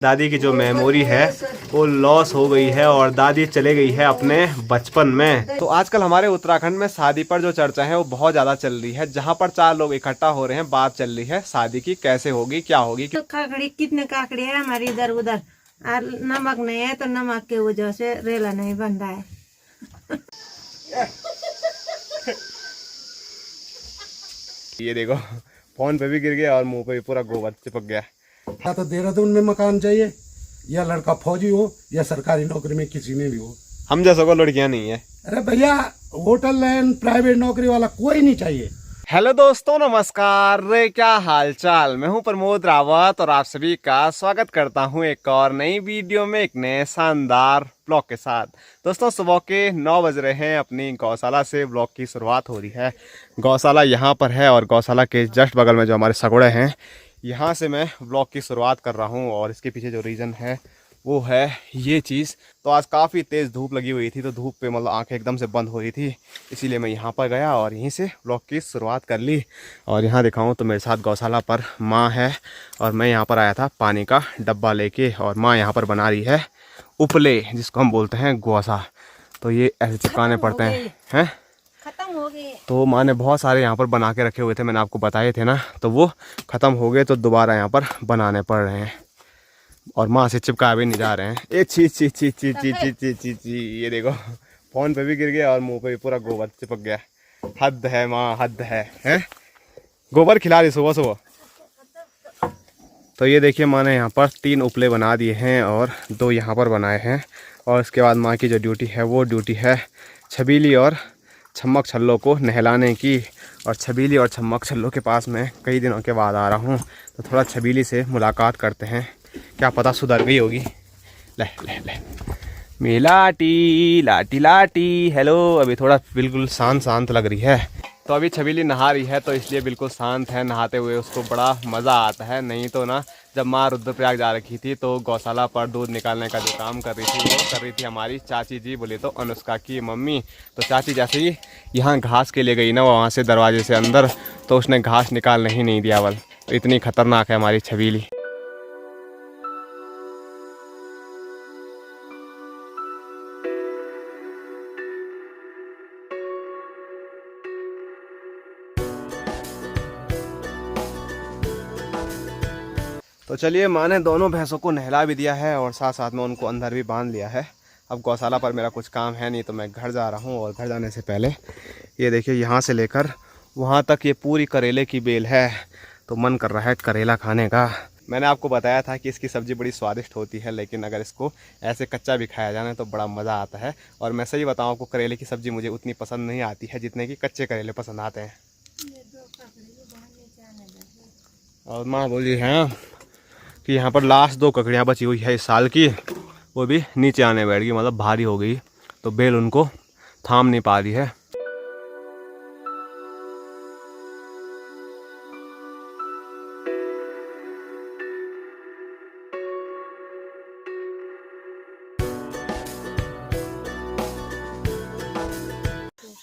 दादी की जो मेमोरी है वो लॉस हो गई है और दादी चले गई है अपने बचपन में। तो आजकल हमारे उत्तराखंड में शादी पर जो चर्चा है वो बहुत ज़्यादा चल रही है। जहाँ पर 4 लोग इकट्ठा हो रहे हैं, बात चल रही है शादी की कैसे होगी, क्या होगी। तो काकड़ी कितने काकड़ी है हमारी इधर उधर, और नमक नहीं है तो नमक के वजह से रेला नहीं बन रहा है। ये देखो फोन पे भी गिर गया और मुंह पे भी पूरा गोबर चिपक गया। या तो देहरादून में मकान चाहिए, या लड़का फौजी हो या सरकारी नौकरी में किसी में भी हो। हम जैसों को लड़कियां नहीं है। अरे भैया होटल लाइन प्राइवेट नौकरी वाला कोई नहीं चाहिए। हेलो दोस्तों, नमस्कार। रे क्या हाल चाल। मैं हूं प्रमोद रावत और आप सभी का स्वागत करता हूं एक और नई वीडियो में, एक नए शानदार ब्लॉग के साथ। दोस्तों सुबह के 9 बज रहे हैं, अपनी गौशाला से ब्लॉग की शुरुआत हो रही है। गौशाला यहां पर है और गौशाला के जस्ट बगल में जो हमारे सगुड़े हैं, यहाँ से मैं ब्लॉग की शुरुआत कर रहा हूँ। और इसके पीछे जो रीज़न है वो है ये चीज़। तो आज काफ़ी तेज़ धूप लगी हुई थी, तो धूप पे मतलब आंखें एकदम से बंद हो रही थी, इसीलिए मैं यहाँ पर गया और यहीं से ब्लॉग की शुरुआत कर ली। और यहाँ दिखाऊँ तो मेरे साथ गौशाला पर माँ है और मैं यहाँ पर आया था पानी का डब्बा लेके। और माँ यहाँ पर बना रही है उपले, जिसको हम बोलते हैं गोसा। तो ये ऐसे चिपकाने पड़ते हैं खत्म हो गए। तो माँ ने बहुत सारे यहाँ पर बना के रखे हुए थे, मैंने आपको बताए थे ना। तो वो ख़त्म हो गए तो दोबारा यहाँ पर बनाने पड़ रहे हैं और माँ से चिपका भी नहीं जा रहे हैं। ए ची ची ची ची ची ची ची ची ची, ये देखो फोन पे भी गिर गया और मुंह पे भी पूरा गोबर चिपक गया। हद है माँ, हद है, हैं? गोबर खिला रही सुबह सुबह। तो ये देखिए माँ ने यहाँ पर 3 उपले बना दिए हैं और 2 यहाँ पर बनाए हैं। और इसके बाद माँ की जो ड्यूटी है वो ड्यूटी है छबीली और छम्मक छल्लों को नहलाने की। और छबीली और छम्मक छल्लों के पास मैं कई दिनों के बाद आ रहा हूँ, तो थोड़ा छबीली से मुलाकात करते हैं, क्या पता सुधर गई होगी। ले ले ले मिलाटी लाटी लाटी, हेलो। अभी थोड़ा बिल्कुल शांत शांत लग रही है। तो अभी छबीली नहा रही है तो इसलिए बिल्कुल शांत है। नहाते हुए उसको बड़ा मज़ा आता है। नहीं तो ना, जब माँ रुद्रप्रयाग जा रखी थी तो गौशाला पर दूध निकालने का जो काम कर रही थी वो कर रही थी हमारी चाची जी, बोले तो अनुष्का की मम्मी। तो चाची जैसे ही यहाँ घास के लिए गई ना, वहाँ से दरवाजे से अंदर, तो उसने घास निकालने ही नहीं दिया। तो इतनी खतरनाक है हमारी छबीली। तो चलिए, माँ ने दोनों भैंसों को नहला भी दिया है और साथ साथ में उनको अंदर भी बांध लिया है। अब गौशाला पर मेरा कुछ काम है नहीं, तो मैं घर जा रहा हूँ। और घर जाने से पहले ये देखिए, यहाँ से लेकर वहाँ तक ये पूरी करेले की बेल है। तो मन कर रहा है करेला खाने का। मैंने आपको बताया था कि इसकी सब्ज़ी बड़ी स्वादिष्ट होती है, लेकिन अगर इसको ऐसे कच्चा भी खाया जाए तो बड़ा मज़ा आता है। और मैं सही बताऊँ आपको, करेले की सब्ज़ी मुझे उतनी पसंद नहीं आती है जितने कि कच्चे करेले पसंद आते हैं। और माँ बोली है कि यहाँ पर लास्ट 2 ककड़ियाँ बची हुई है इस साल की, वो भी नीचे आने बैठ गई, मतलब भारी हो गई, तो बेल उनको थाम नहीं पा रही है।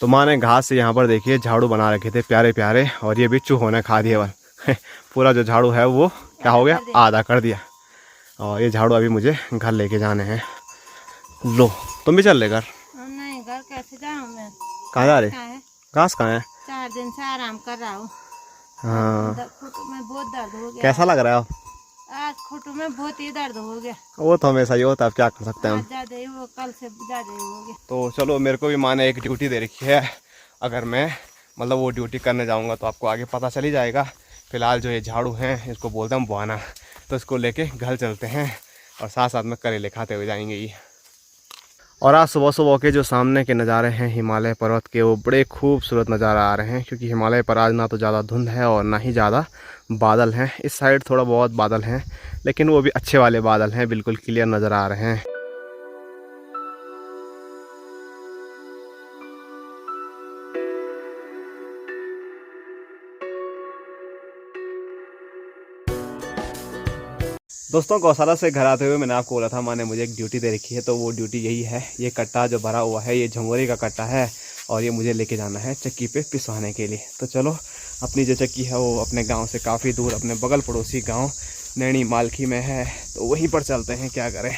तो माँ ने घास से यहाँ पर देखिए झाड़ू बना रखे थे प्यारे प्यारे, और ये बिच्छू होने खा दिए। पूरा जो झाड़ू है वो क्या हो गया, आधा कर दिया। और ये झाड़ू अभी मुझे घर लेके जाने हैं। लो तुम भी चल ले घर। नहीं, घर कैसे जाऊँ मैं? कहाँ जा रहे? घास कहाँ है? 4 दिन से आराम कर रहा हूँ। हाँ, घुटने में बहुत दर्द हो गया। कैसा लग रहा है? आज घुटने में बहुत ही दर्द हो गया। वो तो हमेशा ही होता है, अब क्या कर सकते हैं हम। ज्यादा ही वो, कल से ज्यादा ही हो गया। तो चलो, मेरे को भी माँ ने एक ड्यूटी दे रखी है। अगर मैं मतलब वो ड्यूटी करने जाऊँगा तो आपको आगे पता चल ही जाएगा। फिलहाल जो ये झाड़ू हैं इसको बोलते हैं बुआना, तो इसको लेके घर चलते हैं और साथ साथ में करेले खाते हुए जाएंगे ये। और आज सुबह सुबह के जो सामने के नज़ारे हैं हिमालय पर्वत के, वो बड़े खूबसूरत नज़ारा आ रहे हैं। क्योंकि हिमालय पर आज ना तो ज़्यादा धुंध है और ना ही ज़्यादा बादल हैं। इस साइड थोड़ा बहुत बादल हैं, लेकिन वो भी अच्छे वाले बादल हैं, बिल्कुल क्लियर नज़र आ रहे हैं। दोस्तों गौशाला से घर आते हुए मैंने आपको बोला था माँ ने मुझे एक ड्यूटी दे रखी है, तो वो ड्यूटी यही है। ये कट्टा जो भरा हुआ है ये झंगोरे का कट्टा है और ये मुझे लेके जाना है चक्की पे पिसवाने के लिए। तो चलो, अपनी जो चक्की है वो अपने गांव से काफ़ी दूर, अपने बगल पड़ोसी गांव नैनी मालखी में है, तो वहीं पर चलते हैं, क्या करें।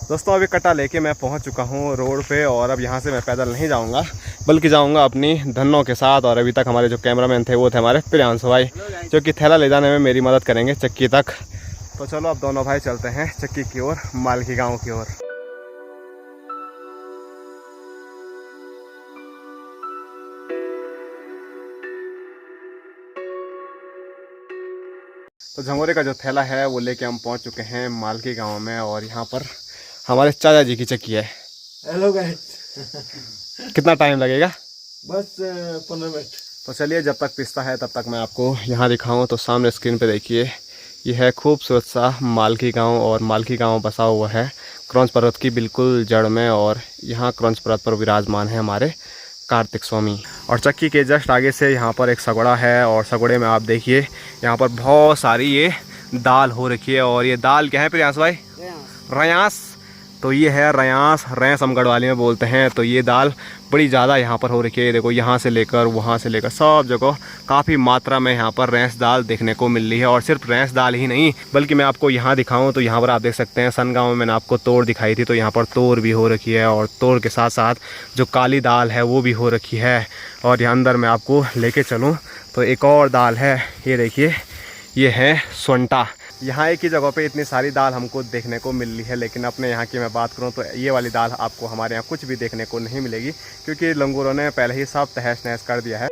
दोस्तों अभी कटा लेके मैं पहुंच चुका हूं रोड पे, और अब यहां से मैं पैदल नहीं जाऊंगा, बल्कि जाऊंगा अपनी धन्नों के साथ। और अभी तक हमारे जो कैमरामैन थे वो थे हमारे प्रियांशु भाई, जो कि थैला ले जाने में मेरी मदद करेंगे चक्की तक। तो चलो अब दोनों भाई चलते हैं चक्की की ओर, मालखी गाँव की ओर। तो झंगोरे का जो थैला है वो लेके हम पहुंच चुके हैं मालखी गाँव में, और यहाँ पर हमारे चाचा जी की चक्की है। Hello guys. कितना टाइम लगेगा? बस 15 मिनट। तो चलिए जब तक पिसता है तब तक मैं आपको यहाँ दिखाऊं। तो सामने स्क्रीन पे देखिए, ये है खूबसूरत सा मालखी गांव, और मालखी गांव बसा हुआ है क्रौंच पर्वत की बिल्कुल जड़ में, और यहाँ क्रौंच पर्वत पर विराजमान है हमारे कार्तिक स्वामी। और चक्की के जस्ट आगे से यहाँ पर एक सगड़ा है, और सगड़े में आप देखिए यहाँ पर बहुत सारी ये दाल हो रखी है। और ये दाल क्या है प्रियांश भाई? रयांस। तो ये है रयांस, रैंस हम गढ़वाली में बोलते हैं। तो ये दाल बड़ी ज़्यादा यहाँ पर हो रखी है, देखो यहाँ से लेकर वहाँ से लेकर सब जगह काफ़ी मात्रा में यहाँ पर रैंस दाल देखने को मिल रही है। और सिर्फ रैंस दाल ही नहीं, बल्कि मैं आपको यहाँ दिखाऊं तो यहाँ पर आप देख सकते हैं सन गाँव में मैंने आपको तोड़ दिखाई थी, तो यहाँ पर तोड़ भी हो रखी है, और तोड़ के साथ साथ जो काली दाल है वो भी हो रखी है। और यहाँ अंदर मैं आपको लेके चलूँ तो एक और दाल है, ये देखिए, ये है सोंटा। यहाँ एक ही जगह पे इतनी सारी दाल हमको देखने को मिल रही है, लेकिन अपने यहाँ की मैं बात करूँ तो ये वाली दाल आपको हमारे यहाँ कुछ भी देखने को नहीं मिलेगी, क्योंकि लंगूरों ने पहले ही सब तहस नहस कर दिया है।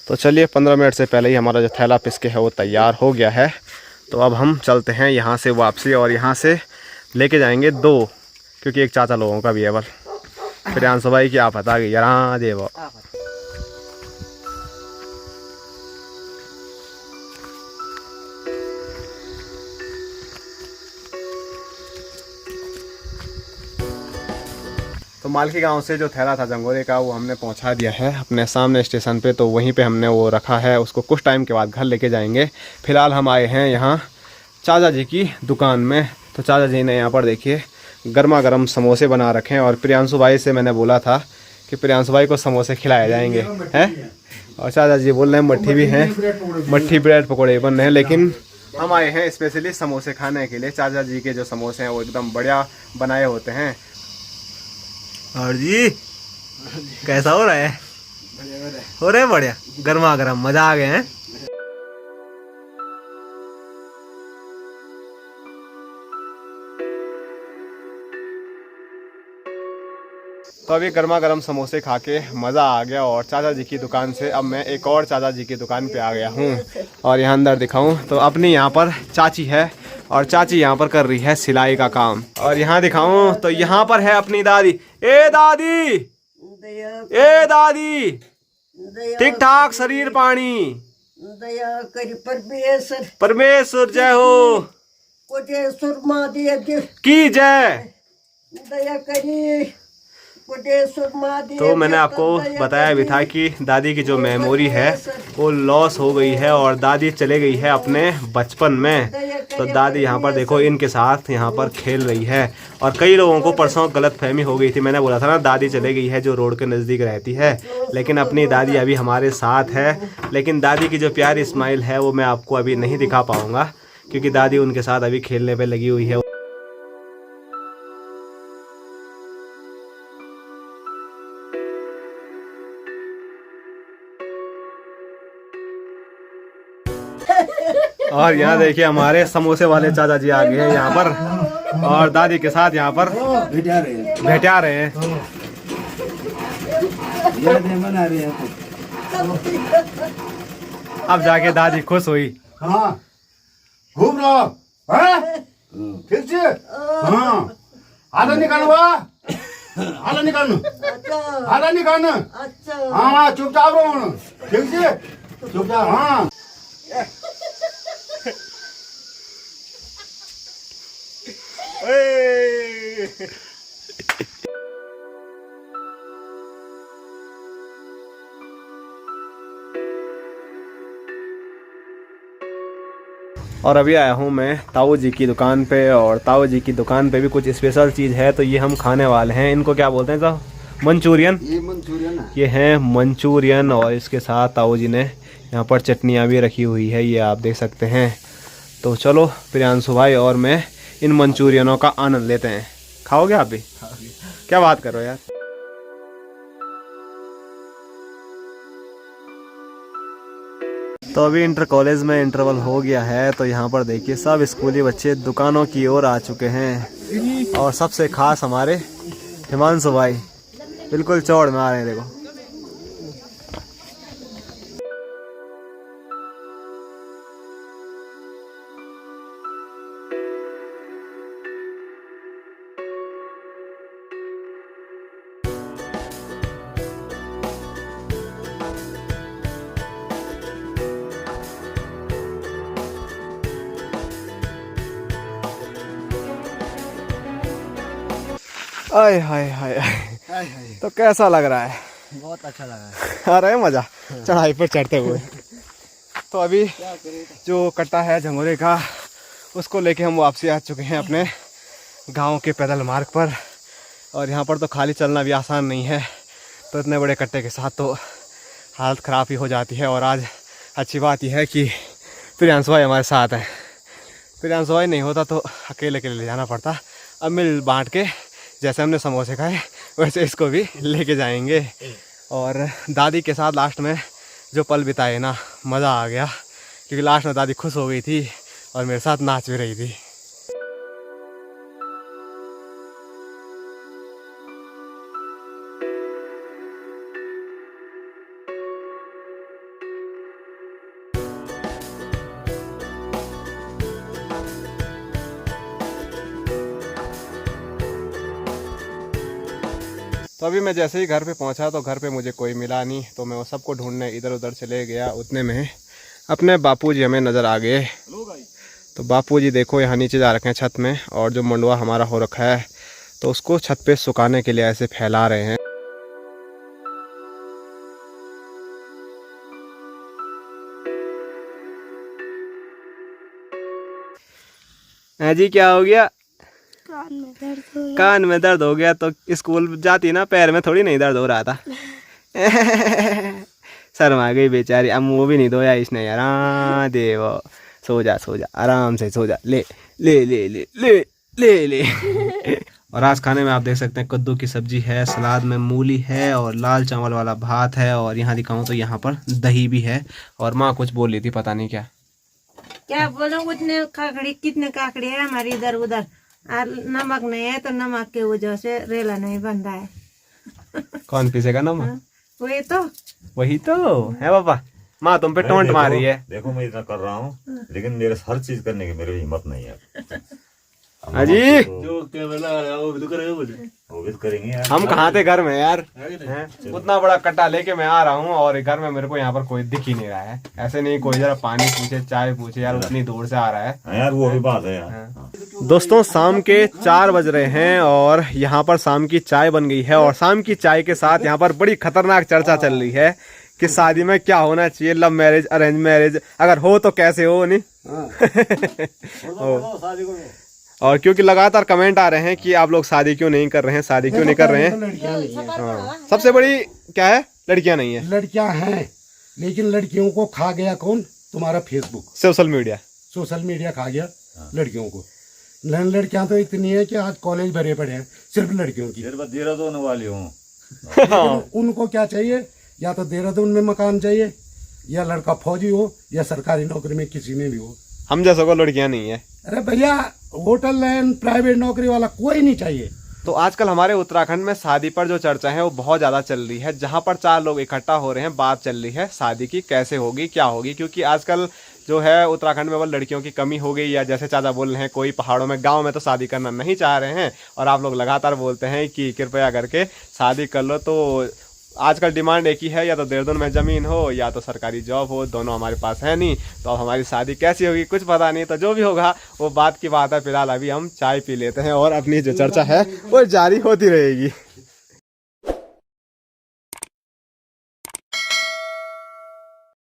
तो चलिए 15 मिनट से पहले ही हमारा जो थैला पिस के है वो तैयार हो गया है। तो अब हम चलते हैं यहाँ से वापसी, और यहाँ से लेके जाएंगे 2, क्योंकि एक चाचा लोगों का भी है। बल प्रियांशु भाई की आप बता गई यार देव। तो मालखी गांव से जो थैला था झंगोरे का वो हमने पहुंचा दिया है अपने सामने स्टेशन पे, तो वहीं पे हमने वो रखा है, उसको कुछ टाइम के बाद घर लेके जाएंगे। फिलहाल हम आए हैं यहाँ चाचा जी की दुकान में। तो चाचा जी ने यहाँ पर देखिए गर्मा गर्म समोसे बना रखे हैं, और प्रियांशु भाई से मैंने बोला था कि प्रियांशु भाई को समोसे खिलाए जाएंगे हैं, और चाचा जी बोल रहे हैं मट्ठी भी हैं, मट्ठी ब्रेड पकौड़े बन रहे हैं। लेकिन हम आए हैं स्पेशली समोसे खाने के लिए। चाचा जी के जो समोसे हैं वो एकदम बढ़िया बनाए होते हैं। और जी कैसा हो रहा है? हो रहा है बढ़िया, गर्मा गर्म, मजा आ गए हैं। तो अभी गर्मा गर्म समोसे खा के मज़ा आ गया, और चाचा जी की दुकान से अब मैं एक और चाचा जी की दुकान पे आ गया हूँ। और यहाँ अंदर दिखाऊं तो अपनी यहाँ पर चाची है, और चाची यहाँ पर कर रही है सिलाई का काम। और यहाँ दिखाऊं तो यहाँ पर है अपनी दादी। ए दादी, ए दादी, ठीक ठाक शरीर पानी? दया करी परमेश्वर, परमेश्वर जय हो, कोटेश्वर महादेव की जय। दया करी कोटेश्वर महादेव। तो मैंने आपको बताया भी था कि दादी की जो मेमोरी है वो लॉस हो गई है, और दादी चले गई है अपने बचपन में। तो दादी यहाँ पर देखो इनके साथ यहाँ पर खेल रही है। और कई लोगों को परसों गलत फहमी हो गई थी, मैंने बोला था ना दादी चले गई है जो रोड के नज़दीक रहती है, लेकिन अपनी दादी अभी हमारे साथ है। लेकिन दादी की जो प्यारी स्माइल है वो मैं आपको अभी नहीं दिखा पाऊँगा, क्योंकि दादी उनके साथ अभी खेलने पर लगी हुई है। और यहाँ देखिए हमारे समोसे वाले चाचा जी आ गए हैं यहाँ पर, और दादी के साथ यहाँ पर भेटा रहे हैं। अब जाके दादी खुश हुई। हाँ घूम रहा है ठीक से। हाँ आधा निकालो। हाला निकालना, अच्छा हाला निकालना। अच्छा हाँ चुपचाप रहो, ठीक से चुपचाप। हाँ और अभी आया हूँ मैं ताऊ जी की दुकान पे, और ताऊ जी की दुकान पे भी कुछ स्पेशल चीज़ है, तो ये हम खाने वाले हैं। इनको क्या बोलते हैं साहब? मंचूरियन। ये मंचूरियन है। ये हैं मंचूरियन, और इसके साथ ताऊ जी ने यहाँ पर चटनियाँ भी रखी हुई है, ये आप देख सकते हैं। तो चलो प्रियांशु भाई और मैं इन मंचूरियनों का आनंद लेते हैं। खाओगे आप भी? क्या बात कर रहे हो यार। तो अभी इंटर कॉलेज में इंटरवल हो गया है, तो यहाँ पर देखिए सब स्कूली बच्चे दुकानों की ओर आ चुके हैं, और सबसे खास हमारे हिमांशु भाई बिल्कुल चौड़ में आ रहे हैं, देखो। आय हाय हाय हाय। तो कैसा लग रहा है? बहुत अच्छा लगा है। आ रहा है मज़ा चढ़ाई पर चढ़ते हुए। तो अभी जो कट्टा है झंगोरे का, उसको लेके हम वापसी आ चुके हैं अपने गांव के पैदल मार्ग पर। और यहाँ पर तो खाली चलना भी आसान नहीं है, तो इतने बड़े कट्टे के साथ तो हालत ख़राब ही हो जाती है। और आज अच्छी बात यह है कि प्रियांशु भाई हमारे साथ हैं। प्रियांशु भाई नहीं होता तो अकेले के लिए ले जाना पड़ता। अब मिल बांट के जैसे हमने समोसे खाए वैसे इसको भी लेके जाएंगे। और दादी के साथ लास्ट में जो पल बिताए ना, मज़ा आ गया, क्योंकि लास्ट में दादी खुश हो गई थी और मेरे साथ नाच भी रही थी। तो अभी मैं जैसे ही घर पे पहुंचा तो घर पे मुझे कोई मिला नहीं, तो मैं वो सबको ढूंढने इधर उधर चले गया। उतने में अपने बापूजी हमें नज़र आ गए। तो बापूजी देखो यहाँ नीचे जा रखे हैं छत में, और जो मंडवा हमारा हो रखा है तो उसको छत पे सुखाने के लिए ऐसे फैला रहे हैं। जी क्या हो गया? कान में दर्द हो गया। तो स्कूल जाती ना, पैर में थोड़ी नहीं दर्द हो रहा था। शर्मा गई बेचारी। अब मुँह भी नहीं धोया इसने यार। हाँ देव, सो जा सो जा, आराम से सो जा। ले ले ले ले ले ले ले। और आज खाने में आप देख सकते हैं कद्दू की सब्जी है, सलाद में मूली है, और लाल चावल वाला भात है, और यहाँ दिखाऊं तो यहाँ पर दही भी है। और माँ कुछ बोल रही थी, पता नहीं क्या क्या बोलो, उतने काकड़ी कितने काकड़ी है हमारी इधर उधर, और नमक नहीं है तो नमक के वजह से रेला नहीं बन रहा है। कौन पीसेगा नमक? वही तो है पापा। माँ तुम पे टोंट मार रही है। देखो मैं इतना कर रहा हूँ, लेकिन मेरे हर चीज करने की मेरी हिम्मत नहीं है। अजी जो वो भी तो करेंगे यार। हम कहाँ थे घर में यार, हैं? उतना बड़ा कट्टा लेके मैं आ रहा हूँ, और घर में मेरे को यहाँ पर कोई दिख ही नहीं रहा है। ऐसे नहीं कोई जरा पानी पूछे, चाय पूछे यार, उतनी दूर से आ रहा है। हाँ यार, वो भी बात है यार। दोस्तों शाम के 4 बज रहे हैं, और यहाँ पर शाम की चाय बन गई है। और शाम की चाय के साथ यहाँ पर बड़ी खतरनाक चर्चा चल रही है कि शादी में क्या होना चाहिए, लव मैरिज, अरेंज मैरिज, अगर हो तो कैसे हो। नहीं और क्योंकि लगातार कमेंट आ रहे हैं कि आप लोग शादी क्यों नहीं कर रहे हैं, शादी क्यों नहीं कर रहे हैं। लड़कियां नहीं है। हाँ। सबसे बड़ी क्या है, लड़कियां नहीं है। लड़कियां हैं, लेकिन लड़कियों को खा गया कौन? तुम्हारा Facebook, social media. Social media खा गया लड़कियों को। लड़कियां तो इतनी है कि आज कॉलेज भरे पड़े हैं सिर्फ लड़कियों की। देहरादून वाली हूँ। उनको क्या चाहिए? या तो देहरादून में मकान चाहिए, या लड़का फौजी हो, या सरकारी नौकरी में किसी में भी हो। हम जैसों को लड़कियां नहीं है। अरे भैया, होटल लाइन प्राइवेट नौकरी वाला कोई नहीं चाहिए। तो आजकल हमारे उत्तराखंड में शादी पर जो चर्चा है वो बहुत ज़्यादा चल रही है। जहाँ पर 4 लोग इकट्ठा हो रहे हैं, बात चल रही है शादी की कैसे होगी, क्या होगी। क्योंकि आजकल जो है उत्तराखंड में वो लड़कियों की कमी हो गई, या जैसे चाचा बोल रहे हैं कोई पहाड़ों में गांव में तो शादी करना नहीं चाह रहे हैं, और आप लोग लगातार बोलते हैं कि कृपया करके शादी कर लो। तो आजकल डिमांड एक ही है, या तो देहरादून में ज़मीन हो या तो सरकारी जॉब हो, दोनों हमारे पास है नहीं। तो अब हमारी शादी कैसी होगी कुछ पता नहीं, तो जो भी होगा वो बात की बात है। फिलहाल अभी हम चाय पी लेते हैं और अपनी जो चर्चा है वो जारी होती रहेगी।